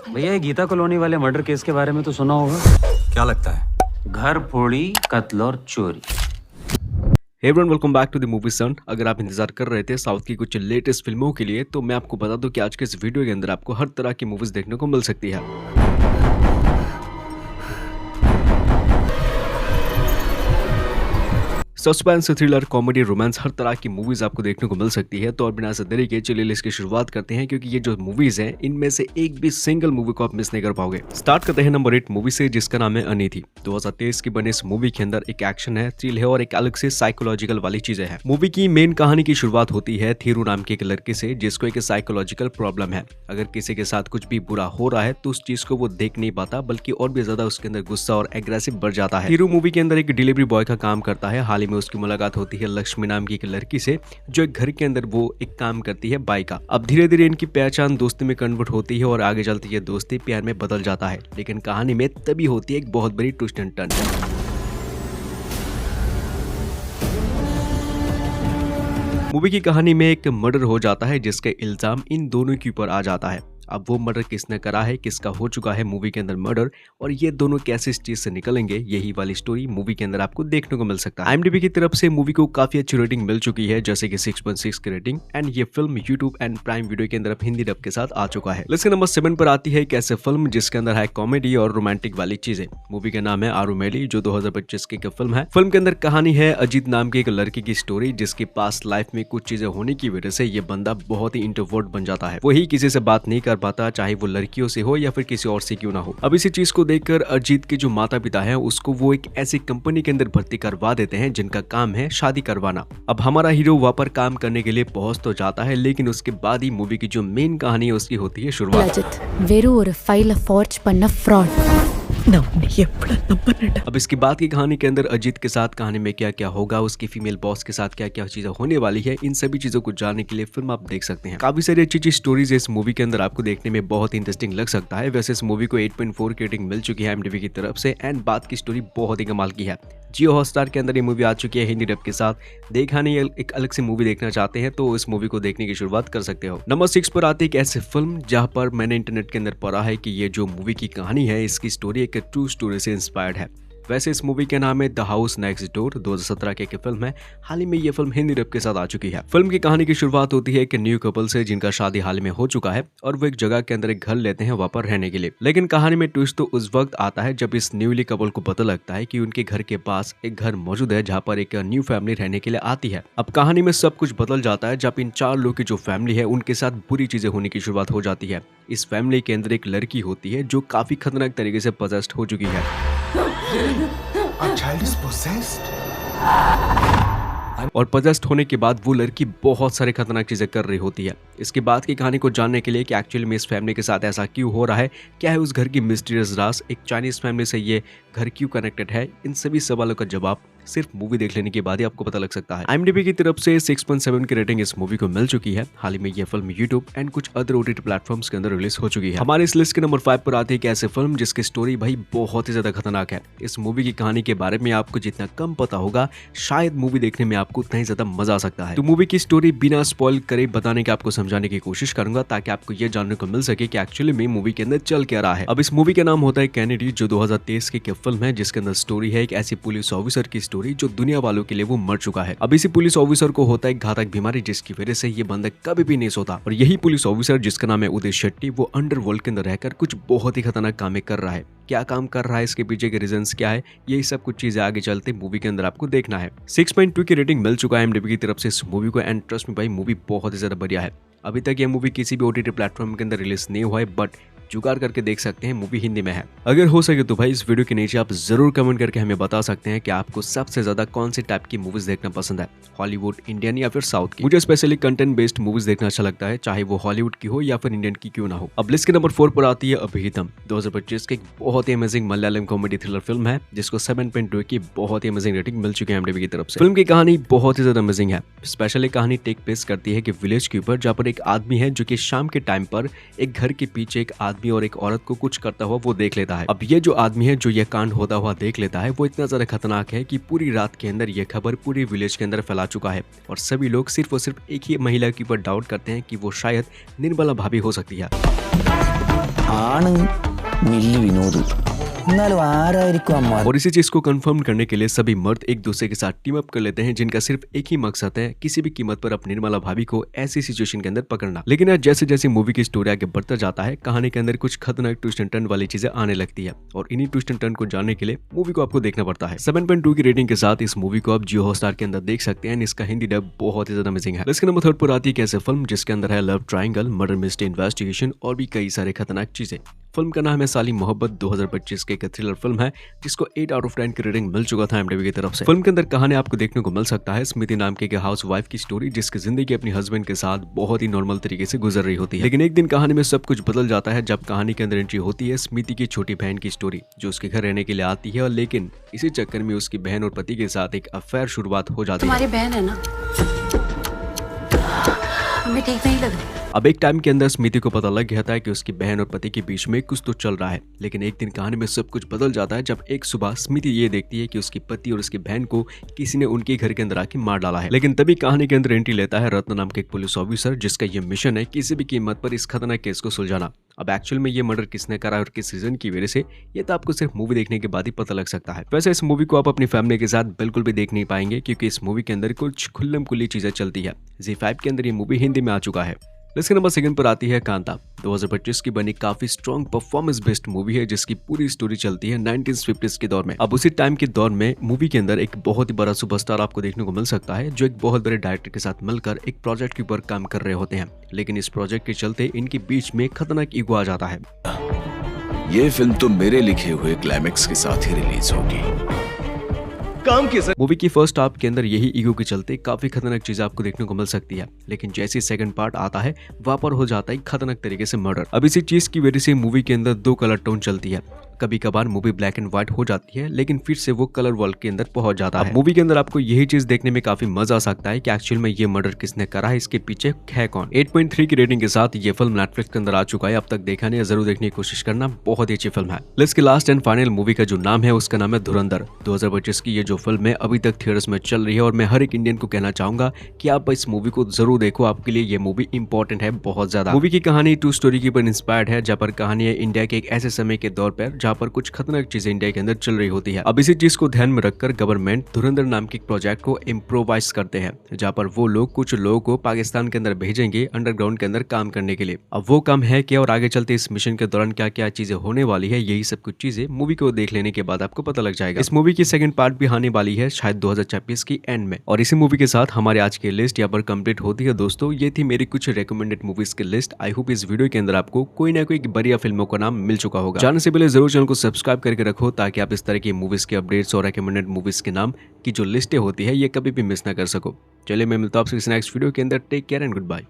भैया ये गीता कॉलोनी वाले मर्डर केस के बारे में तो सुना होगा। क्या लगता है? घर फोड़ी, कत्ल और चोरी। Hey everyone, welcome back to the movie sun. अगर आप इंतजार कर रहे थे साउथ की कुछ लेटेस्ट फिल्मों के लिए तो मैं आपको बता दूं कि आज के इस वीडियो के अंदर आपको हर तरह की मूवीज देखने को मिल सकती है। सस्पेंस, थ्रिलर, कॉमेडी, रोमांस, हर तरह की मूवीज आपको देखने को मिल सकती है। तो और बिना से देरी के चलिए इसकी शुरुआत करते हैं, क्योंकि ये जो मूवीज हैं इनमें से एक भी सिंगल मूवी को आप मिस नहीं कर पाओगे। स्टार्ट करते हैं नंबर 8 मूवी से, जिसका नाम है अनिति। 2023 की बने इस मूवी के अंदर एक एक्शन है, थ्रिल है और एक अलग से साइकोलॉजिकल वाली चीजें हैं। मूवी की मेन कहानी की शुरुआत होती है थीरू नाम के एक लड़के से, जिसको एक साइकोलॉजिकल प्रॉब्लम है। अगर किसी के साथ कुछ भी बुरा हो रहा है तो उस चीज को वो देख नहीं पाता, बल्कि और भी ज्यादा उसके अंदर गुस्सा और एग्रेसिव बढ़ जाता है। थीरू मूवी के अंदर एक डिलीवरी बॉय का काम करता है। हाल ही में उसकी मुलाकात होती है लक्ष्मी नाम की एक लड़की से, जो एक घर के अंदर वो एक काम करती है बाई का। अब धीरे धीरे इनकी पहचान दोस्ती में कन्वर्ट होती है और आगे चलती है दोस्ती प्यार में बदल जाता है। लेकिन कहानी में तभी होती है एक बहुत बड़ी ट्विस्ट एंड टर्न। मूवी की कहानी में एक मर्डर हो जाता है, जिसका इल्जाम इन दोनों के ऊपर आ जाता है। अब वो मर्डर किसने करा है, किसका हो चुका है मूवी के अंदर मर्डर, और ये दोनों कैसे इस चीज से निकलेंगे, यही वाली स्टोरी मूवी के अंदर आपको देखने को मिल सकता है। IMDb की तरफ से मूवी को काफी अच्छी रेटिंग मिल चुकी है, जैसे कि 6.6 की रेटिंग, एंड ये film YouTube and prime video के अंदर अब हिंदी डब के साथ आ चुका है। लिस्ट नंबर 7 पर आती है एक ऐसे फिल्म जिसके अंदर है कॉमेडी और रोमांटिक वाली चीजें। मूवी का नाम है आरुमेली, जो 2025 की फिल्म है। फिल्म के अंदर कहानी है अजीत नाम के एक लड़के की स्टोरी, जिसके पास लाइफ में कुछ चीजें होने की वजह से ये बंदा बहुत ही इंट्रोवर्ट बन जाता है। वही किसी से बात नहीं कर पाता, चाहे वो लड़कियों से हो या फिर किसी और से क्यों ना हो। अब इसी चीज को देखकर अजीत के जो माता पिता हैं उसको वो एक ऐसी कंपनी के अंदर भर्ती करवा देते हैं जिनका काम है शादी करवाना। अब हमारा हीरो वहां पर काम करने के लिए पहुंच तो जाता है, लेकिन उसके बाद ही मूवी की जो मेन कहानी है उसकी होती है शुरुआत। வெறும் ஒரு ஃபைல ஃபோர்ஜ் பண்ண ஃப்ராட்। अब इसके बाद की कहानी के अंदर अजीत के साथ कहानी में क्या क्या होगा, उसकी फीमेल बॉस के साथ क्या क्या चीजें होने वाली है, इन सभी चीजों को जानने के लिए फिल्म आप देख सकते हैं। काफी सारी अच्छी अच्छी स्टोरीज इस मूवी के अंदर आपको देखने में बहुत इंटरेस्टिंग लग सकता है। वैसे इस मूवी को 8.4 की रेटिंग मिल चुकी है IMDb की तरफ से, एंड बात की स्टोरी बहुत ही कमाल की है। जियो हॉटस्टार के अंदर ये मूवी आ चुकी है हिंदी डब के साथ। देखा नहीं एक अलग से मूवी देखना चाहते हैं तो इस मूवी को देखने की शुरुआत कर सकते हो। नंबर 6 पर आती है एक ऐसी फिल्म जहां पर मैंने इंटरनेट के अंदर पढ़ा है कि ये जो मूवी की कहानी है इसकी स्टोरी एक ट्रू स्टोरी से इंस्पायर्ड है। वैसे इस मूवी के नाम है द हाउस नेक्स्ट डोर, 2017 की एक फिल्म है। हाल ही में ये फिल्म हिंदी डब के साथ आ चुकी है। फिल्म की कहानी की शुरुआत होती है एक न्यू कपल से, जिनका शादी हाल में हो चुका है और वो एक जगह के अंदर एक घर लेते हैं वहां पर रहने के लिए। लेकिन कहानी में ट्विस्ट तो उस वक्त आता है जब इस न्यूली कपल को पता लगता है कि उनके घर के पास एक घर मौजूद है जहाँ पर एक न्यू फैमिली रहने के लिए आती है। अब कहानी में सब कुछ बदल जाता है जब इन 4 लोग की जो फैमिली है उनके साथ बुरी चीजें होने की शुरुआत हो जाती है। इस फैमिली के अंदर एक लड़की होती है जो काफी खतरनाक तरीके से पजेस्ड हो चुकी है। A child is possessed. और पजेस्ड होने के बाद वो लड़की बहुत सारे खतरनाक चीजें कर रही होती है। इसके बाद की कहानी को जानने के लिए कि एक्चुअली में इस फैमिली के साथ ऐसा क्यों हो रहा है, क्या है उस घर की मिस्टीरियस राज, एक चाइनीज फैमिली से ये घर क्यों कनेक्टेड है, इन सभी सवालों का जवाब सिर्फ मूवी देख लेने के बाद ही आपको पता लग सकता है। IMDb की तरफ से 6.7 की रेटिंग इस मूवी को मिल चुकी है। हाल ही में यह फिल्म यूट्यूब एंड कुछ अदर OTT प्लेटफॉर्म्स के अंदर रिलीज हो चुकी है। हमारे इस लिस्ट के नंबर 5 पर आती है एक ऐसी फिल्म जिसकी स्टोरी भाई बहुत ही ज्यादा खतरनाक है। इस मूवी की कहानी के बारे में आपको जितना कम पता होगा, शायद मूवी देखने में आपको उतना ही ज्यादा मजा आ सकता है। तो मूवी की स्टोरी बिना स्पॉइल करे बताने की आपको समझाने की कोशिश करूंगा, ताकि आपको यह जानने को मिल सके कि एक्चुअली में मूवी के अंदर चल क्या रहा है। अब इस मूवी का नाम होता है कैनेडी, जो 2023 की फिल्म है, जिसके अंदर स्टोरी है एक ऐसी पुलिस ऑफिसर की स्टोरी जो दुनिया वालों के लिए वो मर चुका है। अब इसी पुलिस ऑफिसर को होता है एक घातक बीमारी, जिसकी वजह से ये बंदा कभी भी नहीं सोता। और यही पुलिस ऑफिसर, जिसका नाम है उदय शेट्टी, वो अंडरवर्ल्ड के अंदर रहकर कुछ बहुत ही खतरनाक काम कर रहा है। क्या काम कर रहा है, इसके पीछे के रीजंस क्या है, यही सब कुछ चीजें आगे चलते मूवी के अंदर आपको देखना है। 6.2 की रेटिंग मिल चुका है IMDb की तरफ से इस मूवी को, एंड ट्रस्ट में भाई मूवी बहुत ही ज्यादा बढ़िया है। अभी तक ये मूवी किसी भी OTT प्लेटफॉर्म के अंदर रिलीज नहीं हुआ है, बट जुगाड़ करके देख सकते हैं, मूवी हिंदी में है। अगर हो सके तो भाई इस वीडियो के नीचे आप जरूर कमेंट करके हमें बता सकते हैं कि आपको सबसे ज्यादा कौन सी टाइप की मूवीज देखना पसंद है, हॉलीवुड, इंडियन या फिर साउथ की। मुझे स्पेशली कंटेंट बेस्ड मूवीज देखना अच्छा लगता है, चाहे वो हॉलीवुड की हो या फिर इंडियन की क्यों ना हो। अब लिस्ट के नंबर 4 पर आती है अभिहितम, 2025 की एक बहुत ही amazing Malayalam comedy thriller film है, जिसको 7.2 की बहुत ही अमेजिंग रेटिंग मिल चुकी है IMDb की तरफ से। फिल्म की कहानी बहुत ही ज्यादा अमेजिंग है। स्पेशली कहानी टेक प्लेस करती है कि विलेज के ऊपर, जहाँ पर एक आदमी है जो कि शाम के टाइम पर एक घर के पीछे एक आदमी और एक औरत को कुछ करता हुआ वो देख लेता है। अब ये जो आदमी है जो ये कांड होता हुआ देख लेता है, वो इतना ज्यादा खतरनाक है कि पूरी रात के अंदर ये खबर पूरी विलेज के अंदर फैला चुका है और सभी लोग सिर्फ और सिर्फ एक ही महिला के ऊपर डाउट करते हैं कि वो शायद निर्मला भाभी हो सकती है। ആണ് മില്ലി വിനോദ്. എന്നാലും ആരായിരിക്കും അമ്മ? और इसी चीज को कंफर्म करने के लिए सभी मर्द एक दूसरे के साथ टीम अप कर लेते हैं, जिनका सिर्फ एक ही मकसद है किसी भी कीमत पर अपनी निर्मला भाभी को ऐसी सिचुएशन के अंदर पकड़ना। लेकिन यार जैसे जैसे मूवी की स्टोरी आगे बढ़ता जाता है, कहानी के अंदर कुछ खतरनाक ट्विस्ट एंड टर्न वाली चीजें आने लगती है, और इन्हीं ट्विस्ट एंड टर्न को जानने के लिए मूवी को आपको देखना पड़ता है। 7.2 की रेटिंग के साथ इस मूवी को आप जियो हॉटस्टार के अंदर देख सकते हैं। इसका हिंदी डब बहुत ही ज्यादा अमेजिंग है। इसके नंबर 3 पर आती है कैसे फिल्म, जिसके अंदर है love triangle, murder mystery investigation और भी कई सारे खतरनाक चीजें। फिल्म का नाम है साली मोहब्बत, 2025 की एक थ्रिलर फिल्म है, जिसको 8 आउट ऑफ 10 की रेटिंग मिल चुका था IMDb की तरफ से। फिल्म के अंदर कहानी आपको देखने को मिल सकता है स्मृति नाम के हाउस वाइफ की स्टोरी, जिसकी जिंदगी अपने हस्बैंड के साथ बहुत ही नॉर्मल तरीके से गुजर रही होती है। लेकिन एक दिन कहानी में सब कुछ बदल जाता है, जब कहानी के अंदर एंट्री होती है स्मृति की छोटी बहन की स्टोरी, जो उसके घर रहने के लिए आती है, और लेकिन इसी चक्कर में उसकी बहन और पति के साथ एक अफेयर शुरुआत हो जाती है। तुम्हारी बहन है ना, हमें ठीक नहीं लग रही। अब एक टाइम के अंदर स्मृति को पता लग गया था कि उसकी बहन और पति के बीच में कुछ तो चल रहा है। लेकिन एक दिन कहानी में सब कुछ बदल जाता है, जब एक सुबह स्मृति ये देखती है कि उसकी पति और उसकी बहन को किसी ने उनके घर के अंदर आके मार डाला है। लेकिन तभी कहानी के अंदर एंट्री लेता है रत्न नाम के एक पुलिस ऑफिसर, जिसका ये मिशन है किसी भी कीमत पर इस खतरनाक केस को सुलझाना। अब एक्चुअल में ये मर्डर किसने करा और किस रीजन की वजह से, ये तो आपको सिर्फ मूवी देखने के बाद ही पता लग सकता है। वैसे इस मूवी को आप अपनी फैमिली के साथ बिल्कुल भी देख नहीं पाएंगे, क्योंकि इस मूवी के अंदर कुछ खुल्लम खुल्ली चीजें चलती है। ZEE5 के अंदर ये मूवी हिंदी में आ चुका है। इसके नंबर 2 पर आती है कांता, 2025 की बनी काफी स्ट्रॉन्ग परफॉर्मेंस बेस्ड मूवी है, जिसकी पूरी स्टोरी चलती है 1950s के दौर में। अब उसी टाइम के दौर में मूवी के अंदर एक बहुत ही बड़ा सुपरस्टार आपको देखने को मिल सकता है, जो एक बहुत बड़े डायरेक्टर के साथ मिलकर एक प्रोजेक्ट के ऊपर काम कर रहे होते हैं। लेकिन इस प्रोजेक्ट के चलते इनके बीच में खतरनाक ईगो आ जाता है। ये फिल्म तो मेरे लिखे हुए क्लाइमेक्स के साथ ही रिलीज होगी। मूवी की फर्स्ट हाफ के अंदर यही ईगो के चलते काफी खतरनाक चीजें आपको देखने को मिल सकती है, लेकिन जैसे सेकंड पार्ट आता है वहां पर हो जाता है खतरनाक तरीके से मर्डर। अब इसी चीज की वजह से मूवी के अंदर 2 कलर टोन चलती है। कभी कभार मूवी ब्लैक एंड व्हाइट हो जाती है, लेकिन फिर से वो कलर वर्ल्ड के अंदर पहुंच जाता है। मूवी के अंदर आपको यही चीज देखने में काफी मजा आ सकता है कि एक्चुअल में ये मर्डर किसने करा है, इसके पीछे है कौन। 8.3 की रेटिंग के साथ ये फिल्म नेटफ्लिक्स के अंदर आ चुका है। अब तक देखा नहीं, जरूर देखने की कोशिश करना, बहुत ही अच्छी फिल्म है। लिस्ट की लास्ट एंड फाइनल मूवी का जो नाम है उसका नाम है धुरंधर। 2025 की ये जो फिल्म है अभी तक थिएटर्स में चल रही है, और मैं हर एक इंडियन को कहना चाहूंगा कि आप इस मूवी को जरूर देखो, आपके लिए ये मूवी इंपॉर्टेंट है बहुत ज्यादा। मूवी की कहानी ट्रू स्टोरी के ऊपर इंस्पायर्ड है, जहाँ पर कहानी है इंडिया के एक ऐसे समय के दौर पर जहाँ पर कुछ खतरनाक चीजें इंडिया के अंदर चल रही होती है। अब इसी चीज को ध्यान में रखकर गवर्नमेंट धुरंधर नाम के एक प्रोजेक्ट को इम्प्रोवाइज करते हैं, जहाँ पर वो लोग कुछ लोगों को पाकिस्तान के अंदर भेजेंगे अंडरग्राउंड के अंदर काम करने के लिए। अब वो काम है क्या और आगे चलते इस मिशन के दौरान क्या क्या चीजें होने वाली है, यही सब कुछ चीजें मूवी को देख लेने के बाद आपको पता लग जाएगा। इस मूवी की सेकंड पार्ट भी आने वाली है शायद 2026 की एंड में। और इसी मूवी के साथ हमारे आज की लिस्ट यहाँ पर कंप्लीट होती है। दोस्तों ये थी मेरी कुछ रिकमेंडेड मूवीज की लिस्ट। आई होप इस वीडियो के अंदर आपको कोई ना कोई बढ़िया फिल्मों का नाम मिल चुका होगा। जाने से पहले जरूर चैनल को सब्सक्राइब करके रखो, ताकि आप इस तरह की मूवीज के अपडेट्स और रिकमेंडेड मूवीज के नाम की जो लिस्टें होती है ये कभी भी मिस ना कर सको। चलिए मैं मिलता हूँ आपसे नेक्स्ट वीडियो के अंदर। Take care and good bye.